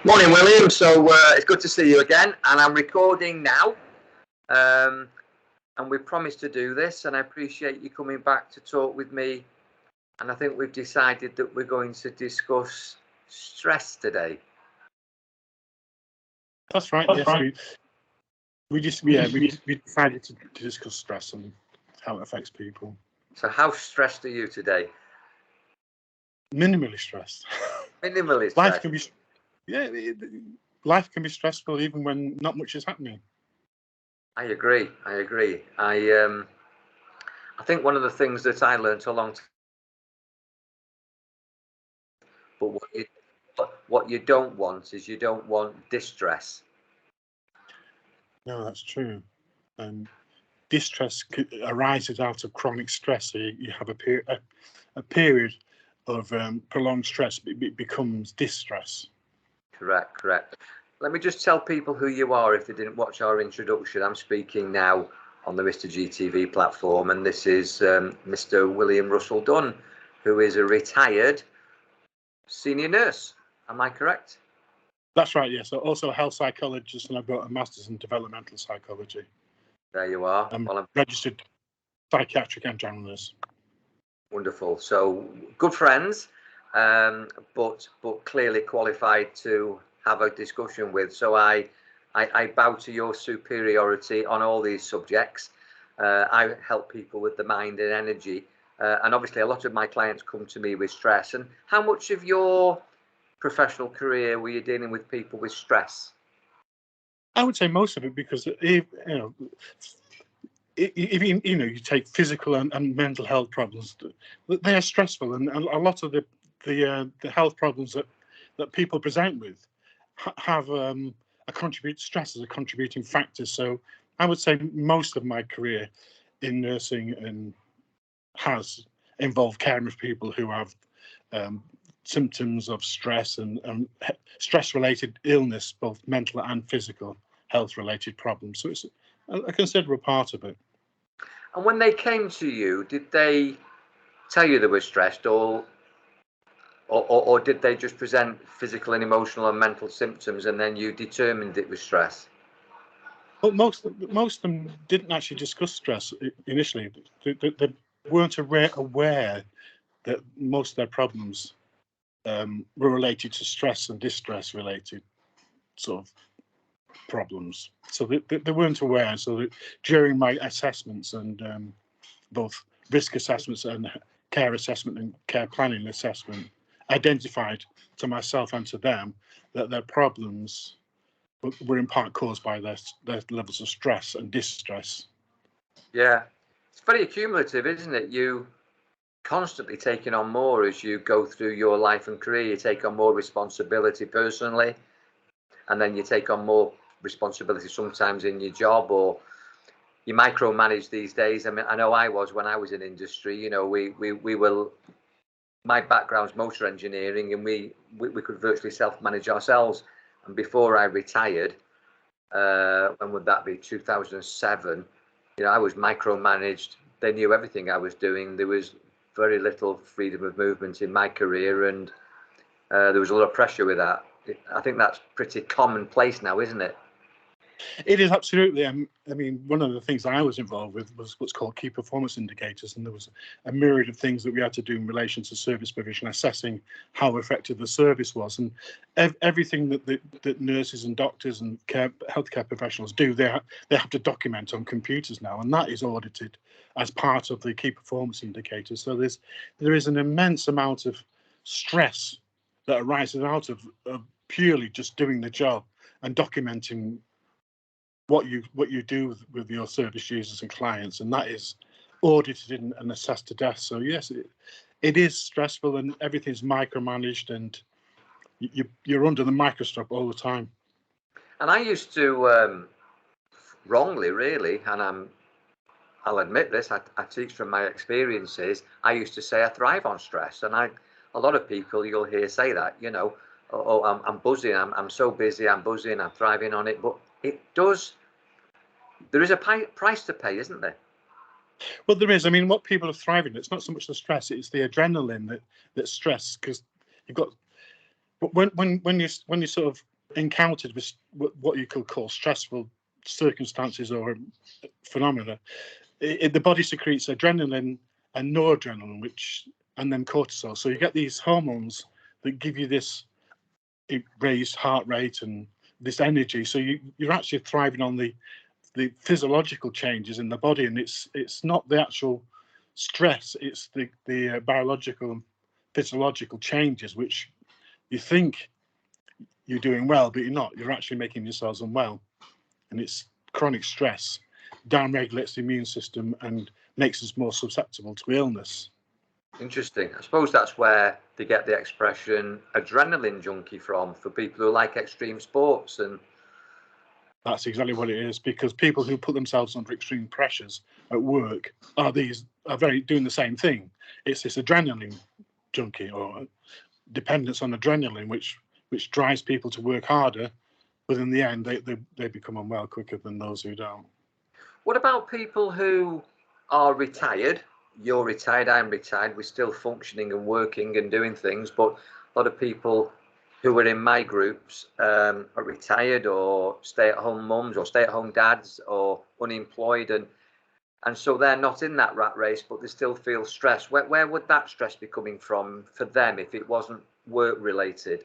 Morning, William. So it's good to see you again, and I'm recording now. And we promised to do this, and I appreciate you coming back to talk with me. And I think we've decided that we're going to discuss stress today. That's right. Yes, we decided to discuss stress and how it affects people. So, how stressed are you today? Minimally stressed. Minimally stressed. Life can be, life can be stressful even when not much is happening. I agree. I think one of the things that I learned a long time, but what you don't want is you don't want distress. No, that's true. Distress arises out of chronic stress. So you have a period of prolonged stress. It becomes distress. Correct. Let me just tell people who you are if they didn't watch our introduction. I'm speaking now on the Mr. GTV platform, and this is Mr. William Russell Dunn, who is a retired senior nurse. Am I correct? That's right, yes. Also a health psychologist, and I've got a master's in developmental psychology. There you are. I'm registered psychiatric and general nurse. Wonderful. So good friends, but clearly qualified to have a discussion with. So I bow to your superiority on all these subjects. I help people with the mind and energy, and obviously a lot of my clients come to me with stress. And how much of your professional career were you dealing with people with stress? I would say most of it, because if you take physical and mental health problems, they are stressful, and a lot of the health problems that people present with have stress as a contributing factor. So I would say most of my career in nursing has involved caring for people who have symptoms of stress and stress-related illness, both mental and physical health-related problems. So it's a considerable part of it. And when they came to you, did they tell you they were stressed, or did they just present physical and emotional and mental symptoms, and then you determined it was stress? Well, most of them didn't actually discuss stress initially. They weren't aware that most of their problems were related to stress and distress related sort of problems. So they weren't aware. So during my assessments and both risk assessments and care assessment and care planning assessment, identified to myself and to them that their problems were in part caused by their levels of stress and distress. Yeah, it's very accumulative, isn't it? You constantly taking on more as you go through your life and career. You take on more responsibility personally, and then you take on more responsibility sometimes in your job, or you micromanage these days. I mean, I know I was when I was in industry. You know, we were. My background's motor engineering, and we could virtually self-manage ourselves. And before I retired, when would that be? 2007. You know, I was micromanaged. They knew everything I was doing. There was very little freedom of movement in my career, and there was a lot of pressure with that. I think that's pretty commonplace now, isn't it? It is, absolutely. I mean, one of the things I was involved with was what's called key performance indicators, and there was a myriad of things that we had to do in relation to service provision, assessing how effective the service was, and everything that nurses and doctors and healthcare professionals do, they have to document on computers now, and that is audited as part of the key performance indicators. So there is an immense amount of stress that arises out of purely just doing the job and documenting what you do with your service users and clients, and that is audited and assessed to death. So yes, it is stressful, and everything's micromanaged, and you're under the microscope all the time. And I used to wrongly, really, and I'll admit this, I teach from my experiences. I used to say I thrive on stress, and a lot of people you'll hear say that, you know, oh, I'm buzzing, I'm so busy, I'm buzzing, I'm thriving on it. But there is a price to pay, isn't there? Well, there is. I mean, what people are thriving, it's not so much the stress, it's the adrenaline that's stress, because you've got, when you sort of encountered with what you could call stressful circumstances or phenomena, the body secretes adrenaline and noradrenaline, and then cortisol. So you get these hormones that give you this raised heart rate and this energy. So you're actually thriving on the physiological changes in the body, and it's not the actual stress, it's the biological and physiological changes which you think you're doing well, but you're not. You're actually making yourselves unwell, and it's chronic stress downregulates the immune system and makes us more susceptible to illness. Interesting. I suppose that's where they get the expression adrenaline junkie from, for people who like extreme sports. And that's exactly what it is, because people who put themselves under extreme pressures at work are very doing the same thing. It's this adrenaline junkie or dependence on adrenaline which drives people to work harder, but in the end they become unwell quicker than those who don't. What about people who are retired? You're retired, I'm retired, we're still functioning and working and doing things, but a lot of people who are in my groups are retired or stay-at-home mums or stay-at-home dads or unemployed, and so they're not in that rat race, but they still feel stress. Where would that stress be coming from for them if it wasn't work related?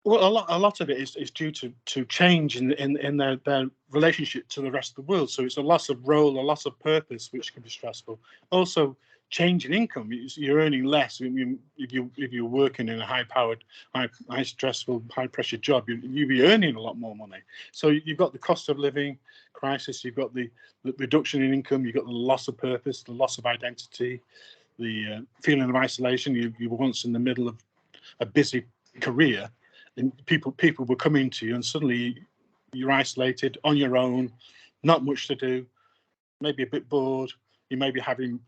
Well, a lot of it is due to change in their relationship to the rest of the world. So it's a loss of role, a loss of purpose, which can be stressful. Also, change in income. You're earning less. If you're working in a high-powered, high stressful, high-pressure job, you'll be earning a lot more money. So you've got the cost of living crisis. You've got the reduction in income. You've got the loss of purpose, the loss of identity, the feeling of isolation. You were once in the middle of a busy career, and people were coming to you, and suddenly you're isolated on your own, not much to do, maybe a bit bored. You may be having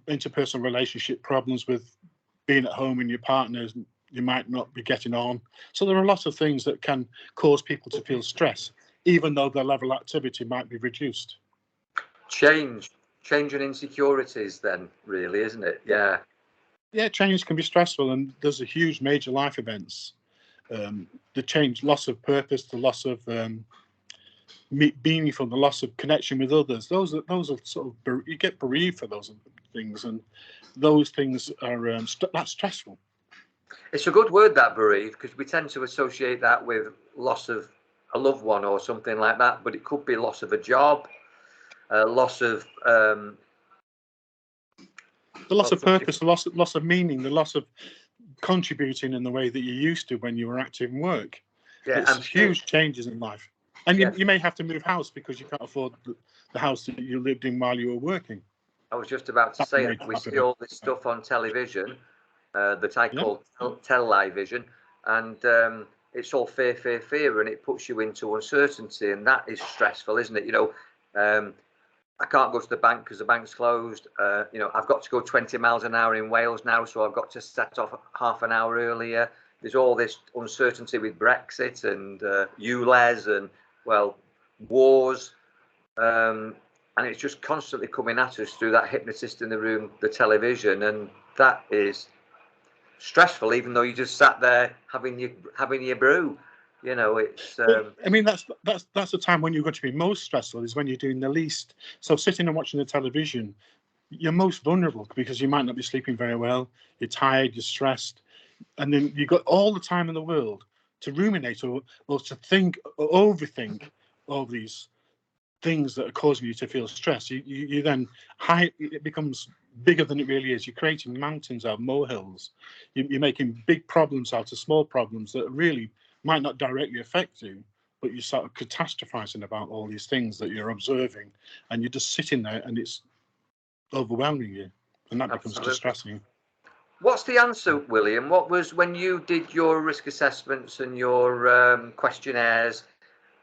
interpersonal relationship problems with being at home and your partners. You might not be getting on. So there are lots of things that can cause people to feel stress, even though their level of activity might be reduced. Change and insecurities then, really, isn't it? Yeah, change can be stressful, and there's a huge major life events. The change, loss of purpose, the loss of meaningful, the loss of connection with others. Those are sort of, you get bereaved for those things, and those things are that's stressful. It's a good word, that, bereaved, because we tend to associate that with loss of a loved one or something like that, but it could be loss of a job, loss of the loss of purpose, the loss of meaning, the loss of contributing in the way that you used to when you were active in work. Yeah, it's huge changes in life. And you may have to move house because you can't afford the house that you lived in while you were working. I was just about to say that we see all this stuff on television that I call television, and it's all fear, and it puts you into uncertainty, and that is stressful, isn't it? You know, I can't go to the bank because the bank's closed. You know, I've got to go 20 miles an hour in Wales now, so I've got to set off half an hour earlier. There's all this uncertainty with Brexit and ULEZ and, well, wars. And it's just constantly coming at us through that hypnotist in the room, the television, and that is stressful, even though you just sat there having your brew. You know, it's. I mean, that's the time when you're going to be most stressful, is when you're doing the least. So sitting and watching the television, you're most vulnerable because you might not be sleeping very well. You're tired, you're stressed, and then you've got all the time in the world to ruminate or to think, or overthink all these things that are causing you to feel stress. You then it becomes bigger than it really is. You're creating mountains out of molehills. You're making big problems out of small problems that really might not directly affect you, but you start catastrophizing about all these things that you're observing, and you're just sitting there and it's overwhelming you, and that becomes distressing. What's the answer, William? What was, when you did your risk assessments and your questionnaires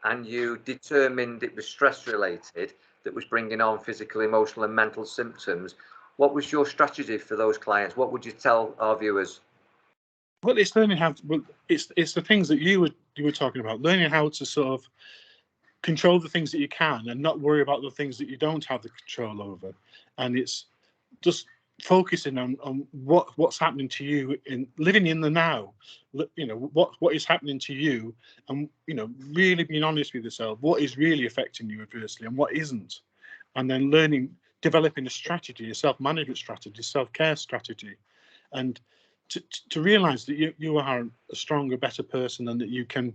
and you determined it was stress related that was bringing on physical, emotional and mental symptoms, what was your strategy for those clients? What would you tell our viewers? Well, it's learning how to, well, it's the things that you were talking about, learning how to sort of control the things that you can and not worry about the things that you don't have the control over. And it's just focusing on what's happening to you, in living in the now, you know, what is happening to you, and, you know, really being honest with yourself, what is really affecting you adversely and what isn't, and then developing a strategy, a self-management strategy, self-care strategy, and to realize that you are a stronger, better person, and that you can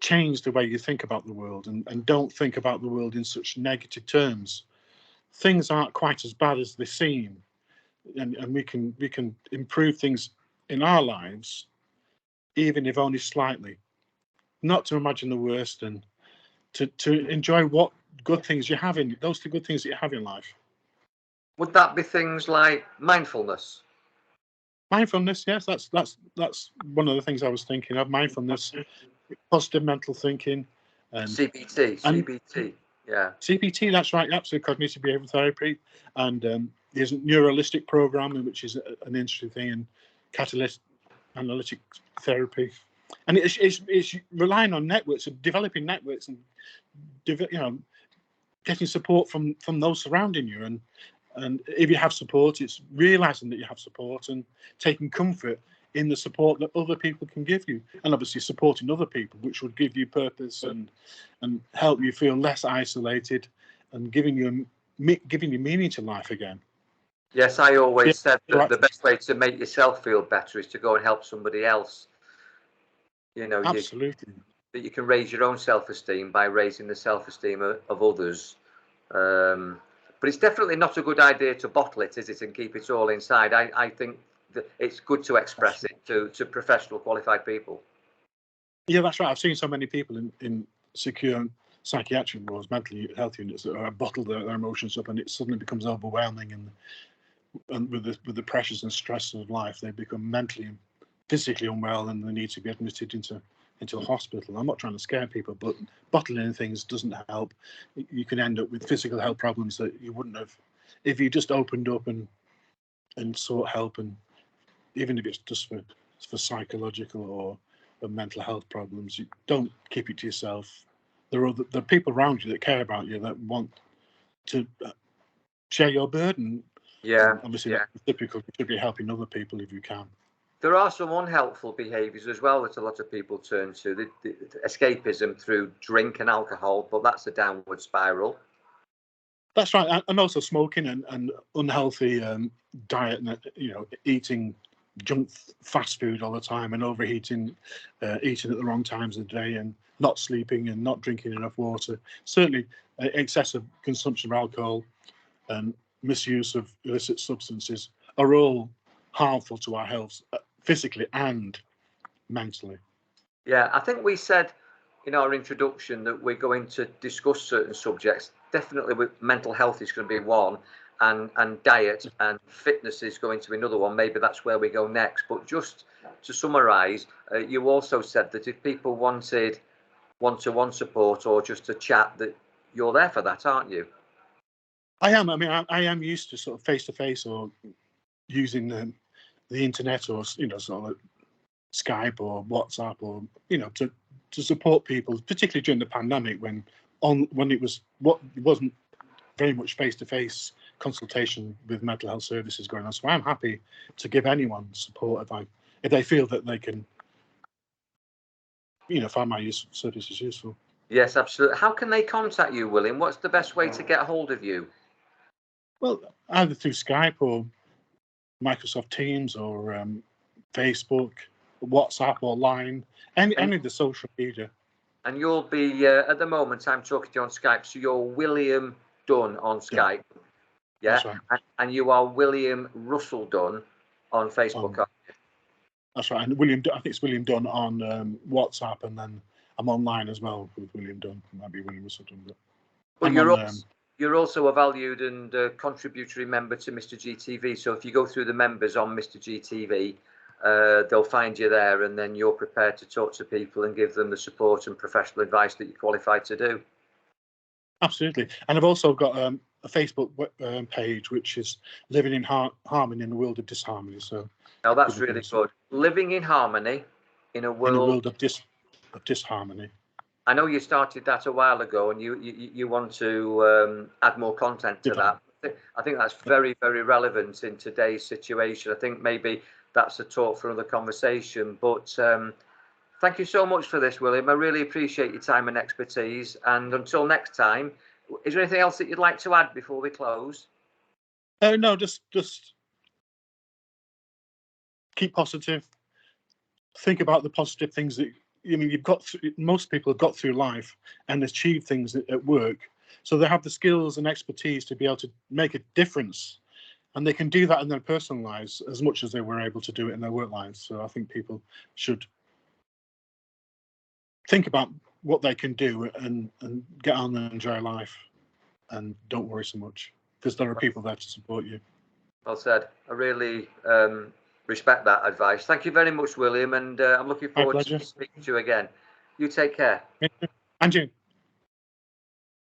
change the way you think about the world, and don't think about the world in such negative terms. Things aren't quite as bad as they seem, and we can improve things in our lives, even if only slightly. Not to imagine the worst, and to enjoy what good things you have in those, the good things that you have in life. Would that be things like mindfulness? Mindfulness, yes, that's one of the things I was thinking of. Mindfulness, positive mental thinking, and CBT, yeah. CBT, that's right, absolutely, cognitive behavioral therapy, and there's neuralistic programming, which is an interesting thing, and catalytic analytic therapy, and it's relying on networks and developing networks, and you know, getting support from those surrounding you, and if you have support, it's realizing that you have support and taking comfort in the support that other people can give you, and obviously supporting other people, which would give you purpose and help you feel less isolated, and giving you meaning to life again. Yes, I always said that the best way to make yourself feel better is to go and help somebody else. You know, absolutely. That you can raise your own self-esteem by raising the self-esteem of others. But it's definitely not a good idea to bottle it, is it, and keep it all inside. I think that it's good to express it to professional, qualified people. Yeah, that's right. I've seen so many people in secure psychiatric wards, mental health units, that have bottled their emotions up, and it suddenly becomes overwhelming, and with the pressures and stresses of life, they become mentally and physically unwell, and they need to be admitted into a hospital. I'm not trying to scare people, but bottling things doesn't help. You can end up with physical health problems that you wouldn't have if you just opened up and sought help, and even if it's just for psychological or mental health problems, you don't keep it to yourself. There are people around you that care about you, that want to share your burden. Yeah, obviously, that's typical. You should be helping other people if you can. There are some unhelpful behaviours as well that a lot of people turn to. The escapism through drink and alcohol, but that's a downward spiral. That's right, and also smoking and unhealthy diet, and eating junk fast food all the time, and overeating, eating at the wrong times of the day, and not sleeping, and not drinking enough water. Certainly, excessive consumption of alcohol and misuse of illicit substances are all harmful to our health, physically and mentally. Yeah, I think we said in our introduction that we're going to discuss certain subjects. Definitely, with mental health is going to be one, and diet and fitness is going to be another one. Maybe that's where we go next. But just to summarise, you also said that if people wanted one-to-one support or just a chat, that you're there for that, aren't you? I am. I mean, I am used to sort of face-to-face, or using the internet, or sort of like Skype or WhatsApp, or to support people, particularly during the pandemic, when it wasn't very much face-to-face consultation with mental health services going on. So I'm happy to give anyone support if they feel that they can find my services useful. Yes, absolutely. How can they contact you, William? What's the best way to get hold of you? Well, either through Skype or Microsoft Teams, or Facebook, WhatsApp, or Line, any of the social media. And you'll be, at the moment, I'm talking to you on Skype, so you're William Dunn on Skype. Yeah. That's right. And you are William Russell Dunn on Facebook. That's right. And I think it's William Dunn on WhatsApp, and then I'm online as well with William Dunn. It might be William Russell Dunn. But you're also a valued and contributory member to Mr. GTV. So if you go through the members on Mr. GTV, they'll find you there, and then you're prepared to talk to people and give them the support and professional advice that you're qualified to do. Absolutely. And I've also got a Facebook page, which is Living in Harmony in a World of Disharmony. So now that's really good. Living in Harmony in a world of disharmony. I know you started that a while ago, and you want to add more content to that. I think that's very, very relevant in today's situation. I think maybe that's a talk for another conversation. But thank you so much for this, William. I really appreciate your time and expertise. And until next time, is there anything else that you'd like to add before we close? No, just keep positive. Think about the positive things that you've got. Most people have got through life and achieved things at work, so they have the skills and expertise to be able to make a difference, and they can do that in their personal lives as much as they were able to do it in their work lives. So I think people should think about what they can do and get on and enjoy life, and don't worry so much, because there are people there to support you. Well said. I really respect that advice. Thank you very much, William, and I'm looking forward to speaking to you again. You take care. And you.